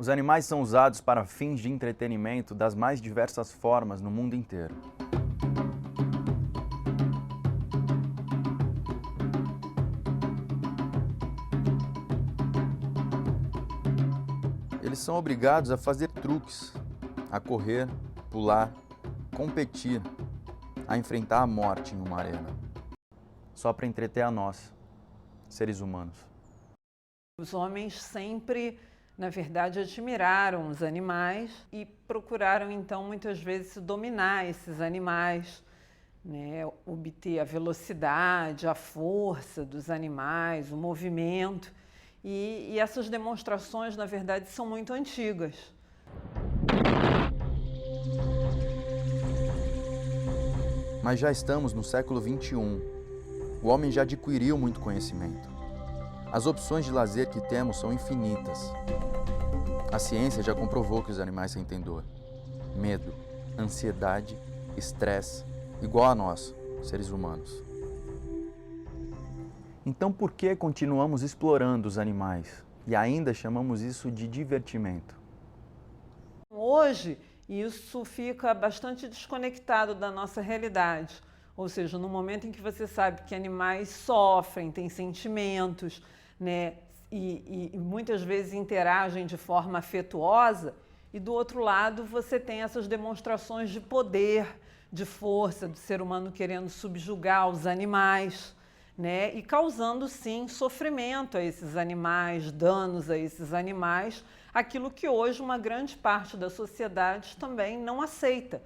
Os animais são usados para fins de entretenimento das mais diversas formas no mundo inteiro. Eles são obrigados a fazer truques, a correr, pular, competir, a enfrentar a morte em uma arena, só para entreter a nós, seres humanos. Os homens sempre, na verdade, admiraram os animais e procuraram, então, muitas vezes dominar esses animais, né? Obter a velocidade, a força dos animais, o movimento. E essas demonstrações, na verdade, são muito antigas. Mas já estamos no século XXI. O homem já adquiriu muito conhecimento. As opções de lazer que temos são infinitas. A ciência já comprovou que os animais sentem dor, medo, ansiedade, estresse, igual a nós, seres humanos. Então por que continuamos explorando os animais e ainda chamamos isso de divertimento? Hoje, isso fica bastante desconectado da nossa realidade. Ou seja, no momento em que você sabe que animais sofrem, têm sentimentos, né, e muitas vezes interagem de forma afetuosa, e do outro lado você tem essas demonstrações de poder, de força do ser humano querendo subjugar os animais, né, e causando sim sofrimento a esses animais, danos a esses animais, aquilo que hoje uma grande parte da sociedade também não aceita.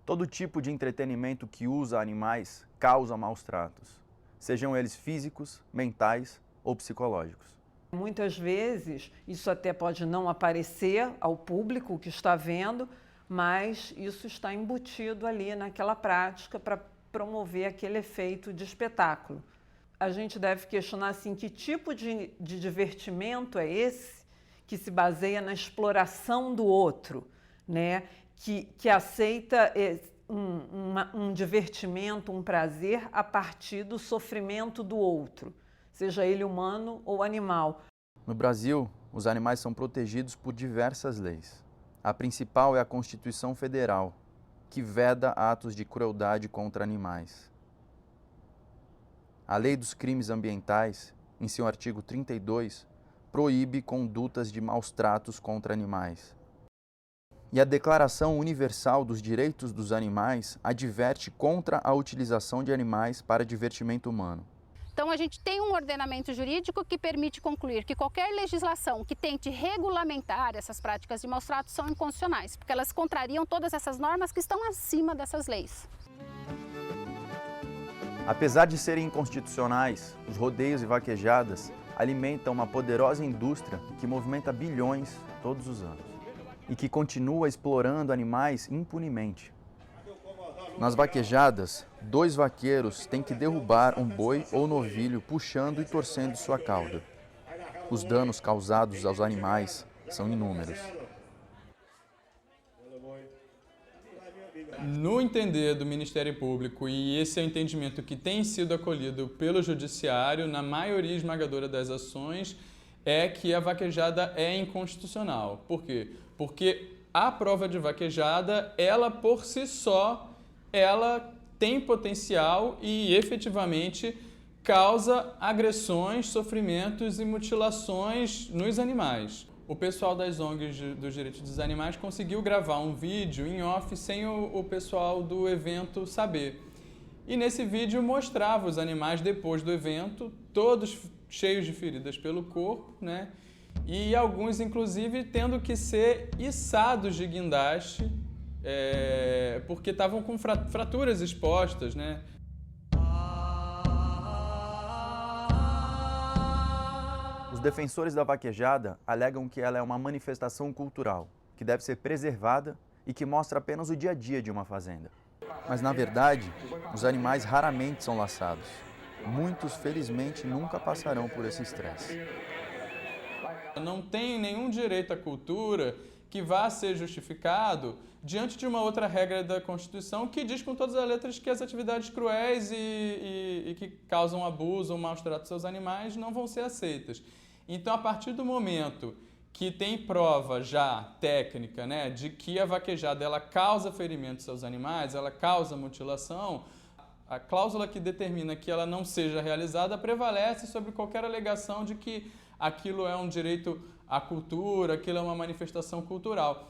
Todo tipo de entretenimento que usa animais causa maus tratos, sejam eles físicos, mentais ou psicológicos. Muitas vezes isso até pode não aparecer ao público que está vendo, mas isso está embutido ali naquela prática para promover aquele efeito de espetáculo. A gente deve questionar assim, que tipo de divertimento é esse que se baseia na exploração do outro, né? Que aceita um divertimento, um prazer a partir do sofrimento do outro, seja ele humano ou animal. No Brasil, os animais são protegidos por diversas leis. A principal é a Constituição Federal, que veda atos de crueldade contra animais. A Lei dos Crimes Ambientais, em seu artigo 32, proíbe condutas de maus tratos contra animais. E a Declaração Universal dos Direitos dos Animais adverte contra a utilização de animais para divertimento humano. Então a gente tem um ordenamento jurídico que permite concluir que qualquer legislação que tente regulamentar essas práticas de maus tratos são inconstitucionais, porque elas contrariam todas essas normas que estão acima dessas leis. Apesar de serem inconstitucionais, os rodeios e vaquejadas alimentam uma poderosa indústria que movimenta bilhões todos os anos e que continua explorando animais impunemente. Nas vaquejadas, 2 vaqueiros têm que derrubar um boi ou novilho puxando e torcendo sua cauda. Os danos causados aos animais são inúmeros. No entender do Ministério Público, e esse é o entendimento que tem sido acolhido pelo Judiciário, na maioria esmagadora das ações, é que a vaquejada é inconstitucional. Por quê? Porque a prova de vaquejada, ela por si só, ela tem potencial e efetivamente causa agressões, sofrimentos e mutilações nos animais. O pessoal das ONGs dos direitos dos animais conseguiu gravar um vídeo em off sem o pessoal do evento saber. E nesse vídeo mostrava os animais depois do evento, todos cheios de feridas pelo corpo, né? E alguns, inclusive, tendo que ser içados de guindaste, porque estavam com fraturas expostas, né? Os defensores da vaquejada alegam que ela é uma manifestação cultural, que deve ser preservada e que mostra apenas o dia a dia de uma fazenda. Mas, na verdade, os animais raramente são laçados. Muitos, felizmente, nunca passarão por esse estresse. Não tem nenhum direito à cultura que vá ser justificado diante de uma outra regra da Constituição que diz com todas as letras que as atividades cruéis e que causam abuso ou maus tratos aos animais não vão ser aceitas. Então, a partir do momento que tem prova já técnica, né, de que a vaquejada ela causa ferimentos aos animais, ela causa mutilação, a cláusula que determina que ela não seja realizada prevalece sobre qualquer alegação de que aquilo é um direito à cultura, aquilo é uma manifestação cultural.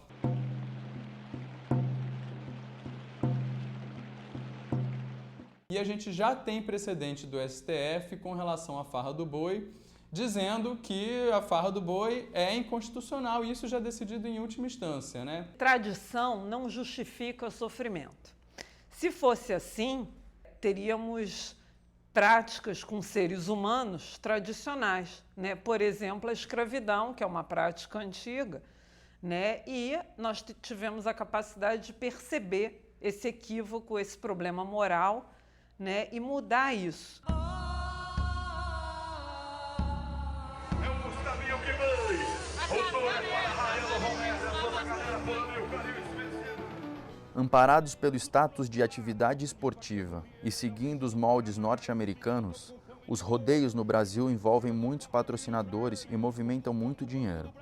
E a gente já tem precedente do STF com relação à farra do boi, dizendo que a farra do boi é inconstitucional, e isso já é decidido em última instância, né? Tradição não justifica o sofrimento. Se fosse assim, teríamos práticas com seres humanos tradicionais, né? Por exemplo, a escravidão, que é uma prática antiga, né? E nós tivemos a capacidade de perceber esse equívoco, esse problema moral, né? E mudar isso. Amparados pelo status de atividade esportiva e seguindo os moldes norte-americanos, os rodeios no Brasil envolvem muitos patrocinadores e movimentam muito dinheiro.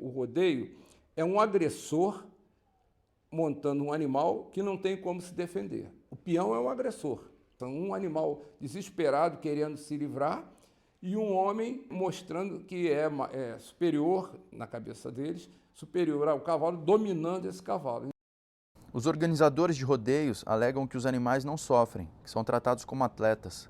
O rodeio é um agressor montando um animal que não tem como se defender. O peão é um agressor. Então, um animal desesperado querendo se livrar e um homem mostrando que é superior na cabeça deles, superior ao cavalo, dominando esse cavalo. Os organizadores de rodeios alegam que os animais não sofrem, que são tratados como atletas.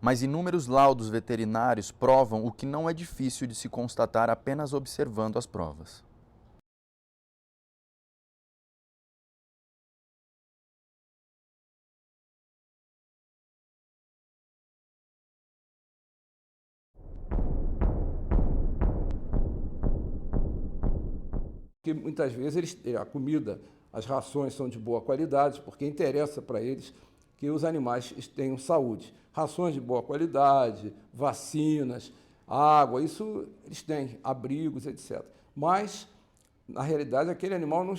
Mas inúmeros laudos veterinários provam o que não é difícil de se constatar apenas observando as provas. Que muitas vezes a comida, as rações são de boa qualidade, porque interessa para eles que os animais tenham saúde. Rações de boa qualidade, vacinas, água, isso eles têm, abrigos, etc. Mas, na realidade, aquele animal não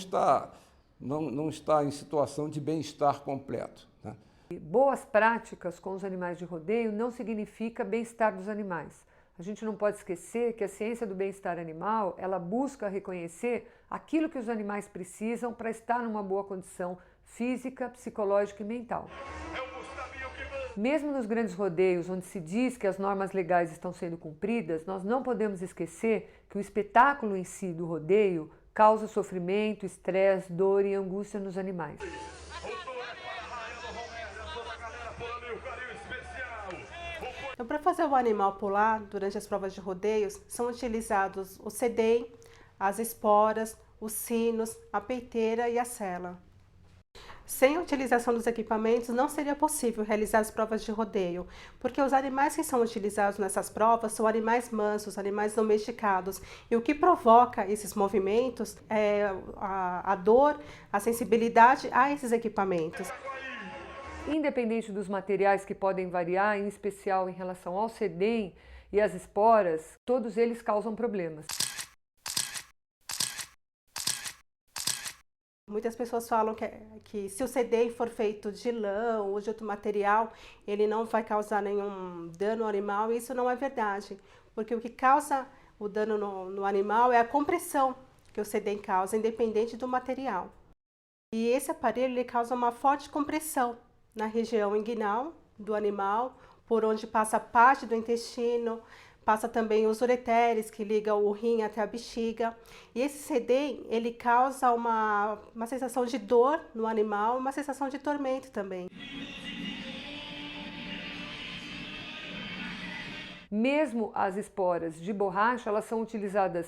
está em situação de bem-estar completo, né? Boas práticas com os animais de rodeio não significa bem-estar dos animais. A gente não pode esquecer que a ciência do bem-estar animal, ela busca reconhecer aquilo que os animais precisam para estar numa boa condição física, psicológica e mental. Mesmo nos grandes rodeios, onde se diz que as normas legais estão sendo cumpridas, nós não podemos esquecer que o espetáculo em si do rodeio causa sofrimento, estresse, dor e angústia nos animais. Então, para fazer o animal pular durante as provas de rodeios, são utilizados o sedem, as esporas, os sinos, a peiteira e a sela. Sem a utilização dos equipamentos, não seria possível realizar as provas de rodeio, porque os animais que são utilizados nessas provas são animais mansos, animais domesticados, e o que provoca esses movimentos é a dor, a sensibilidade a esses equipamentos. Independente dos materiais que podem variar, em especial em relação ao sedem e às esporas, todos eles causam problemas. Muitas pessoas falam que se o sedem for feito de lã ou de outro material, ele não vai causar nenhum dano ao animal, e isso não é verdade, porque o que causa o dano no animal é a compressão que o sedem causa, independente do material. E esse aparelho ele causa uma forte compressão na região inguinal do animal, por onde passa parte do intestino, passa também os ureteres, que ligam o rim até a bexiga. E esse sedem, ele causa uma sensação de dor no animal, uma sensação de tormento também. Mesmo as esporas de borracha, elas são utilizadas,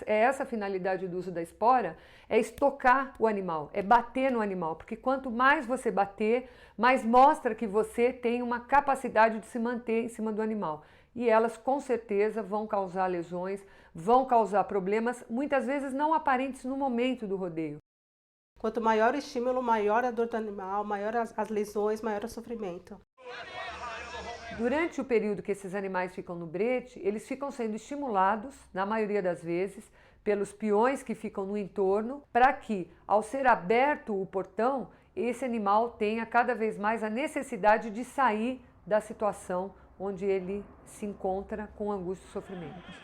essa a finalidade do uso da espora, é estocar o animal, é bater no animal, porque quanto mais você bater, mais mostra que você tem uma capacidade de se manter em cima do animal. E elas com certeza vão causar lesões, vão causar problemas, muitas vezes não aparentes no momento do rodeio. Quanto maior o estímulo, maior a dor do animal, maior as lesões, maior o sofrimento. Durante o período que esses animais ficam no brete, eles ficam sendo estimulados, na maioria das vezes, pelos peões que ficam no entorno, para que, ao ser aberto o portão, esse animal tenha cada vez mais a necessidade de sair da situação onde ele se encontra com angústia e sofrimento.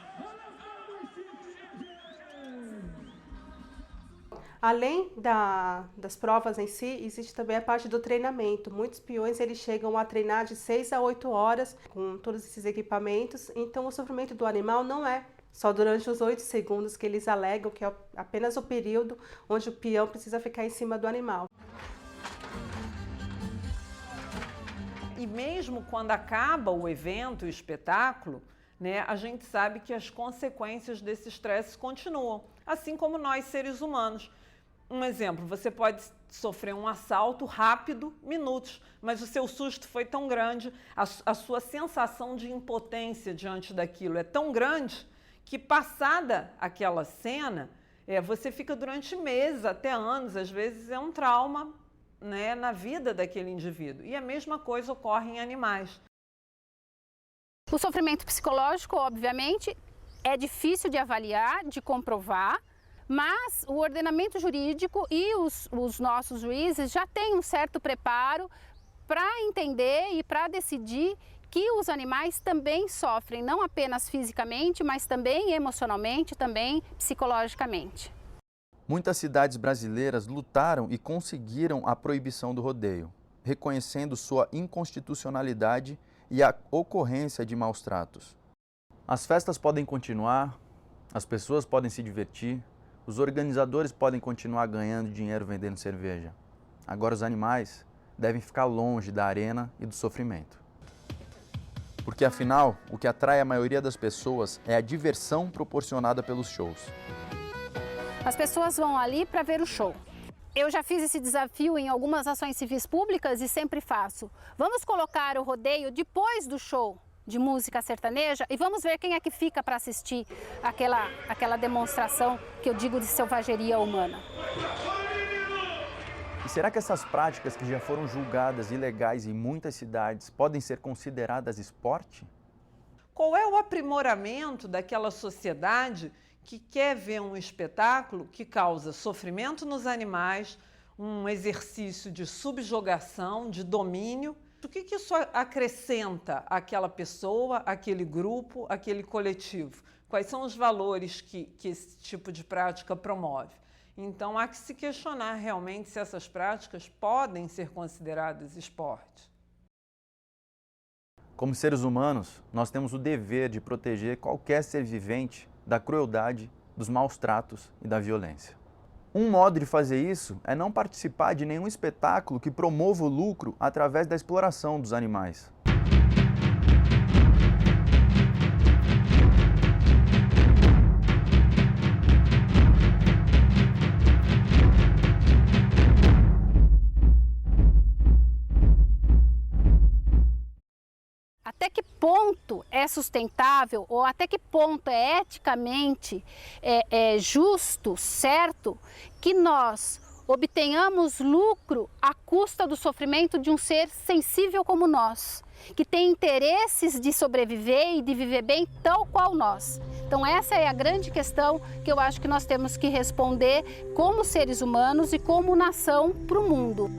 Além das provas em si, existe também a parte do treinamento. Muitos peões eles chegam a treinar de 6 a 8 horas com todos esses equipamentos, então o sofrimento do animal não é só durante os 8 segundos que eles alegam, que é apenas o período onde o peão precisa ficar em cima do animal. E mesmo quando acaba o evento, o espetáculo, né, a gente sabe que as consequências desse estresse continuam, assim como nós, seres humanos. Um exemplo, você pode sofrer um assalto rápido, minutos, mas o seu susto foi tão grande, a sua sensação de impotência diante daquilo é tão grande que, passada aquela cena, você fica durante meses, até anos, às vezes é um trauma, né, na vida daquele indivíduo. E a mesma coisa ocorre em animais. O sofrimento psicológico, obviamente, é difícil de avaliar, de comprovar, mas o ordenamento jurídico e os nossos juízes já têm um certo preparo para entender e para decidir que os animais também sofrem, não apenas fisicamente, mas também emocionalmente, também psicologicamente. Muitas cidades brasileiras lutaram e conseguiram a proibição do rodeio, reconhecendo sua inconstitucionalidade e a ocorrência de maus tratos. As festas podem continuar, as pessoas podem se divertir, os organizadores podem continuar ganhando dinheiro vendendo cerveja. Agora os animais devem ficar longe da arena e do sofrimento. Porque afinal, o que atrai a maioria das pessoas é a diversão proporcionada pelos shows. As pessoas vão ali para ver o show. Eu já fiz esse desafio em algumas ações civis públicas e sempre faço. Vamos colocar o rodeio depois do show de música sertaneja e vamos ver quem é que fica para assistir aquela demonstração que eu digo de selvageria humana. E será que essas práticas que já foram julgadas ilegais em muitas cidades podem ser consideradas esporte? Qual é o aprimoramento daquela sociedade que quer ver um espetáculo que causa sofrimento nos animais, um exercício de subjugação, de domínio? O que isso acrescenta àquela pessoa, àquele grupo, àquele coletivo? Quais são os valores que esse tipo de prática promove? Então, há que se questionar realmente se essas práticas podem ser consideradas esporte. Como seres humanos, nós temos o dever de proteger qualquer ser vivente da crueldade, dos maus tratos e da violência. Um modo de fazer isso é não participar de nenhum espetáculo que promova o lucro através da exploração dos animais. Até que ponto é sustentável ou até que ponto é eticamente justo, certo, que nós obtenhamos lucro à custa do sofrimento de um ser sensível como nós, que tem interesses de sobreviver e de viver bem tal qual nós. Então essa é a grande questão que eu acho que nós temos que responder como seres humanos e como nação para o mundo.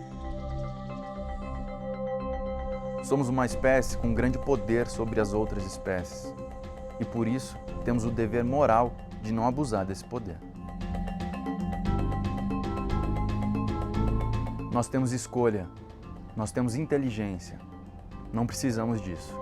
Somos uma espécie com grande poder sobre as outras espécies e, por isso, temos o dever moral de não abusar desse poder. Nós temos escolha, nós temos inteligência, não precisamos disso.